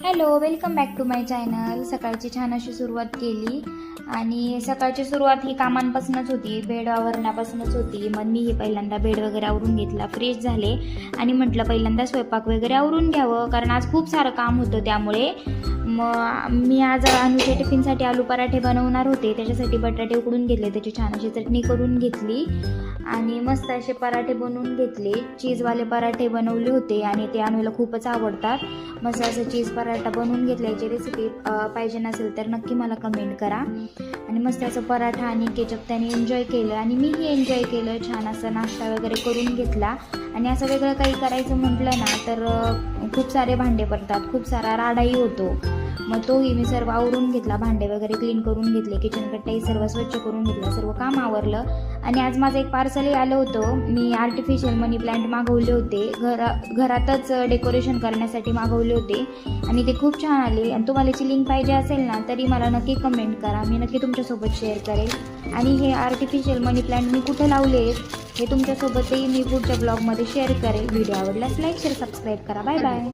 Hello, welcome back to my channel. सकाळची छान अशी सुरुवात केली आणि सकाळची सुरुवात ही कामांपासूनच होती, बेड आवरण्यापासूनच होती. मग मी पहिल्यांदा बेड वगैरे आवरून घेतला, फ्रेश झाले आणि म्हटलं पहिल्यांदा स्वयंपाक वगैरे आवरून घ्यावं, कारण आज खूप सारं काम होतं. त्यामुळे मग मी आज अनुच्या टिफिनसाठी आलू पराठे बनवणार होते. त्याच्यासाठी बटाटे उकडून घेतले, त्याची छान अशी चटणी करून घेतली आणि मस्त असे पराठे बनवून घेतले. चीजवाले पराठे बनवले होते आणि ते अनुला खूपच आवडतात. मस्त असं चीज पराठा बनवून घेतल्याची रेसिपी पाहिजे नसेल तर नक्की मला कमेंट करा. आणि मस्त असं पराठा आणि केचप त्याने एन्जॉय केलं आणि मीही एन्जॉय केलं. छान असं नाश्ता वगैरे करून घेतला. आणि असं वेगळं काही करायचं म्हटलं ना तर खूप सारे भांडे पडतात, खूप सारा राडाही होतो. मग तोही मी सर्व आवरून घेतला, भांडे वगैरे क्लीन करून घेतले, किचन कट्टाही सर्व स्वच्छ करून घेतलं, सर्व काम आवरलं. आणि आज माझं एक पार्सलही आलं होतं. मी आर्टिफिशियल मनी प्लांट मागवले होते, घरातच डेकोरेशन करण्यासाठी मागवले होते आणि ते खूप छान आले. आणि तुम्हाला याची लिंक पाहिजे असेल ना तरी मला नक्की कमेंट करा, मी नक्की तुमच्यासोबत शेअर करेल. आणि हे आर्टिफिशियल मनी प्लांट मी कुठे लावले हे तुमच्यासोबतही मी पुढच्या ब्लॉगमध्ये शेअर करेल. व्हिडिओ आवडल्यास लाईक शेअर सबस्क्राईब करा. Bye bye.